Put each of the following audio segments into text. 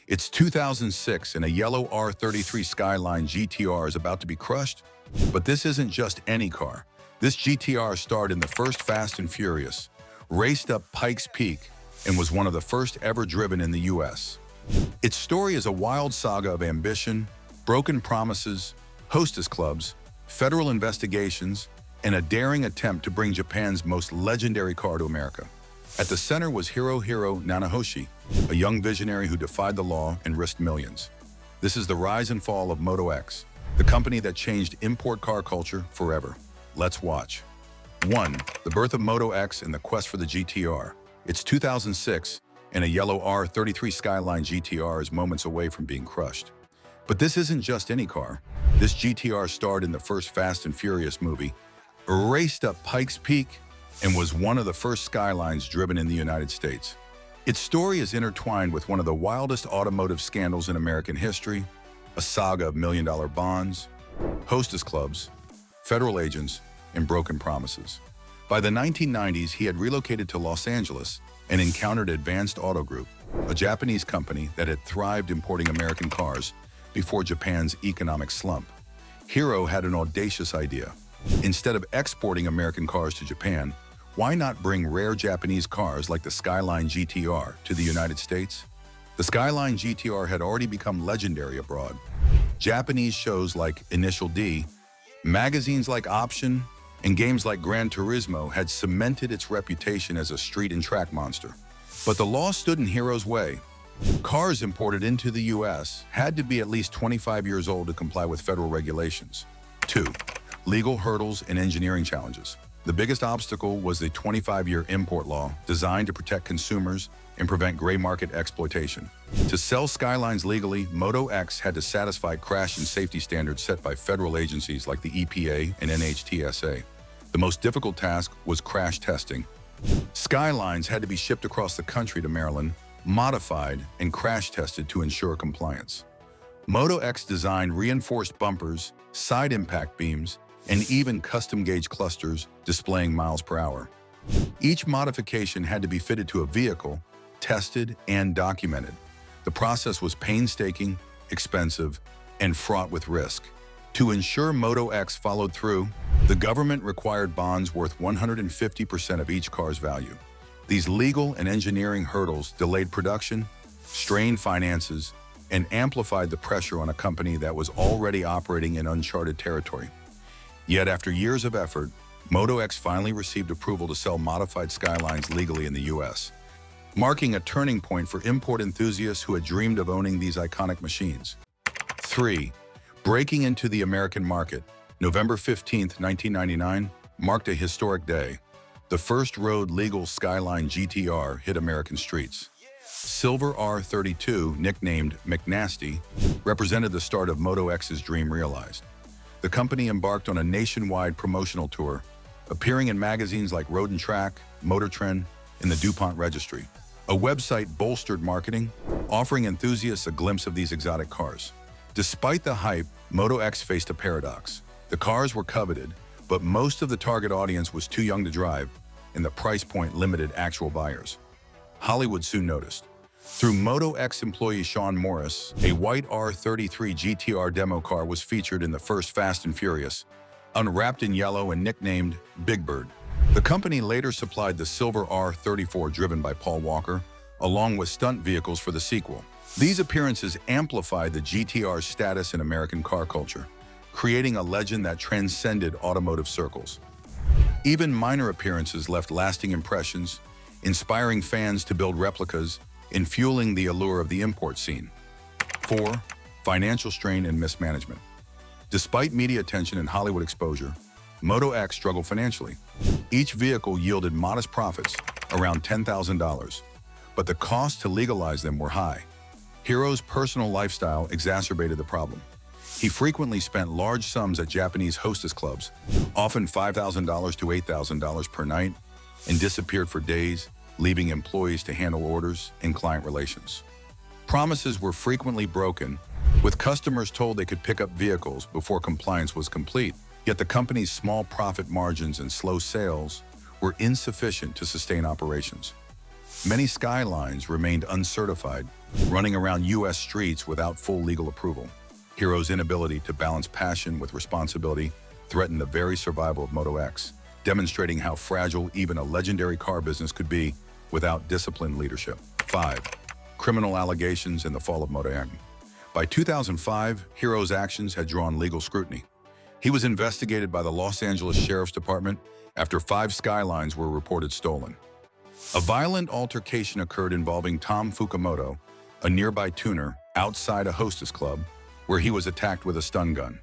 It's 2006 and a yellow R33 Skyline GTR is about to be crushed. But this isn't just any car. This GTR starred in the first Fast and Furious, raced up Pikes Peak, and was one of the first ever driven in the US. Its story is a wild saga of ambition, broken promises, hostess clubs, federal investigations, and a daring attempt to bring Japan's most legendary car to America. At the center was Hirohiro Nanahoshi, a young visionary who defied the law and risked millions. This is the rise and fall of Moto X, the company that changed import car culture forever. Let's watch. 1. The birth of Moto X and the quest for the GTR. It's 2006, and a yellow R33 Skyline GTR is moments away from being crushed. But this isn't just any car. This GTR starred in the first Fast and Furious movie, raced up Pikes Peak, and was one of the first Skylines driven in the United States. Its story is intertwined with one of the wildest automotive scandals in American history, a saga of million-dollar bonds, hostess clubs, federal agents, and broken promises. By the 1990s, he had relocated to Los Angeles and encountered Advanced Auto Group, a Japanese company that had thrived importing American cars before Japan's economic slump. Hiro had an audacious idea. Instead of exporting American cars to Japan, why not bring rare Japanese cars like the Skyline GTR to the United States? The Skyline GTR had already become legendary abroad. Japanese shows like Initial D, magazines like Option, and games like Gran Turismo had cemented its reputation as a street and track monster. But the law stood in Hiro's way. Cars imported into the US had to be at least 25 years old to comply with federal regulations. 2. Legal hurdles and engineering challenges. The biggest obstacle was the 25-year import law designed to protect consumers and prevent gray market exploitation. To sell Skylines legally, Moto X had to satisfy crash and safety standards set by federal agencies like the EPA and NHTSA. The most difficult task was crash testing. Skylines had to be shipped across the country to Maryland, modified and crash tested to ensure compliance. Moto X designed reinforced bumpers, side impact beams, and even custom-gauge clusters displaying miles per hour. Each modification had to be fitted to a vehicle, tested, and documented. The process was painstaking, expensive, and fraught with risk. To ensure Moto X followed through, the government required bonds worth 150% of each car's value. These legal and engineering hurdles delayed production, strained finances, and amplified the pressure on a company that was already operating in uncharted territory. Yet after years of effort, Moto X finally received approval to sell modified Skylines legally in the US, marking a turning point for import enthusiasts who had dreamed of owning these iconic machines. 3. Breaking into the American market. November 15, 1999, marked a historic day. The first road legal Skyline GTR hit American streets. Silver R32, nicknamed McNasty, represented the start of Moto X's dream realized. The company embarked on a nationwide promotional tour, appearing in magazines like Road and Track, Motor Trend, and the DuPont Registry. A website bolstered marketing, offering enthusiasts a glimpse of these exotic cars. Despite the hype, Moto X faced a paradox. The cars were coveted, but most of the target audience was too young to drive, and the price point limited actual buyers. Hollywood soon noticed. Through Moto X employee Sean Morris, a white R33 GTR demo car was featured in the first Fast and Furious, unwrapped in yellow and nicknamed Big Bird. The company later supplied the silver R34 driven by Paul Walker, along with stunt vehicles for the sequel. These appearances amplified the GTR's status in American car culture, creating a legend that transcended automotive circles. Even minor appearances left lasting impressions, inspiring fans to build replicas and fueling the allure of the import scene. 4. Financial strain and mismanagement. Despite media attention and Hollywood exposure, Moto X struggled financially. Each vehicle yielded modest profits, around $10,000, but the costs to legalize them were high. Hiro's personal lifestyle exacerbated the problem. He frequently spent large sums at Japanese hostess clubs, often $5,000 to $8,000 per night, and disappeared for days, leaving employees to handle orders and client relations. Promises were frequently broken, with customers told they could pick up vehicles before compliance was complete. Yet the company's small profit margins and slow sales were insufficient to sustain operations. Many Skylines remained uncertified, running around U.S. streets without full legal approval. Hero's inability to balance passion with responsibility threatened the very survival of Moto X, demonstrating how fragile even a legendary car business could be without disciplined leadership. 5. Criminal allegations and the fall of Moto X. By 2005, Hero's actions had drawn legal scrutiny. He was investigated by the Los Angeles Sheriff's Department after 5 Skylines were reported stolen. A violent altercation occurred involving Tom Fukamoto, a nearby tuner, outside a hostess club, where he was attacked with a stun gun.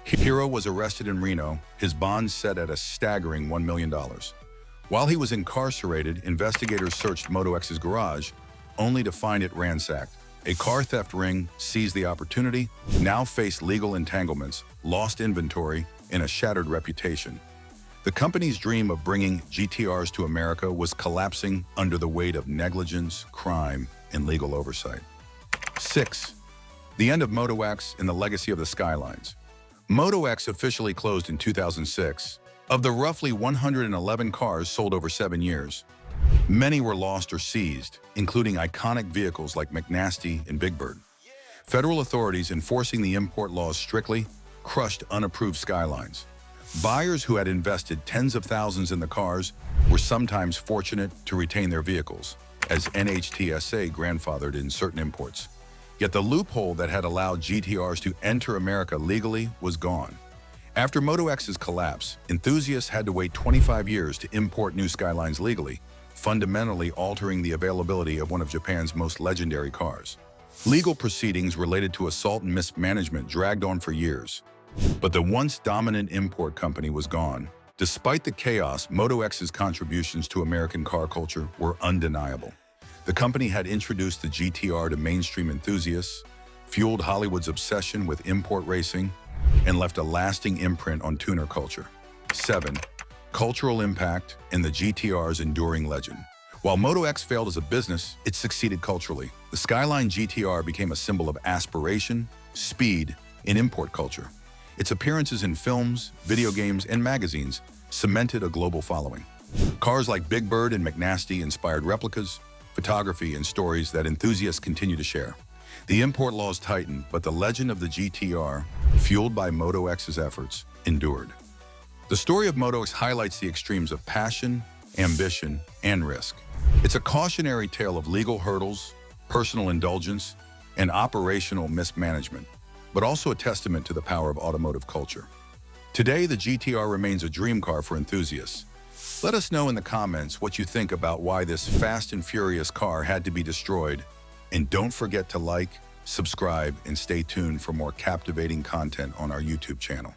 Hero was arrested in Reno, his bond set at a staggering $1 million. While he was incarcerated, investigators searched Moto X's garage, only to find it ransacked. A car theft ring seized the opportunity, now faced legal entanglements, lost inventory, and a shattered reputation. The company's dream of bringing GTRs to America was collapsing under the weight of negligence, crime, and legal oversight. 6. The end of Moto X and the legacy of the Skylines. Moto X officially closed in 2006. Of the roughly 111 cars sold over 7 years, many were lost or seized, including iconic vehicles like McNasty and Big Bird. Federal authorities enforcing the import laws strictly crushed unapproved Skylines. Buyers who had invested tens of thousands in the cars were sometimes fortunate to retain their vehicles, as NHTSA grandfathered in certain imports. Yet the loophole that had allowed GTRs to enter America legally was gone. After Moto X's collapse, enthusiasts had to wait 25 years to import new Skylines legally, fundamentally altering the availability of one of Japan's most legendary cars. Legal proceedings related to assault and mismanagement dragged on for years, but the once dominant import company was gone. Despite the chaos, Moto X's contributions to American car culture were undeniable. The company had introduced the GTR to mainstream enthusiasts, fueled Hollywood's obsession with import racing, and left a lasting imprint on tuner culture. 7. Cultural impact and the GTR's enduring legend. While Moto X failed as a business, it succeeded culturally. The Skyline GTR became a symbol of aspiration, speed, and import culture. Its appearances in films, video games, and magazines cemented a global following. Cars like Big Bird and McNasty inspired replicas, photography, and stories that enthusiasts continue to share. The import laws tightened, but the legend of the GTR, fueled by Moto X's efforts, endured. The story of Moto X highlights the extremes of passion, ambition, and risk. It's a cautionary tale of legal hurdles, personal indulgence, and operational mismanagement, but also a testament to the power of automotive culture. Today, the GTR remains a dream car for enthusiasts. Let us know in the comments what you think about why this fast and furious car had to be destroyed. And don't forget to like, subscribe, and stay tuned for more captivating content on our YouTube channel.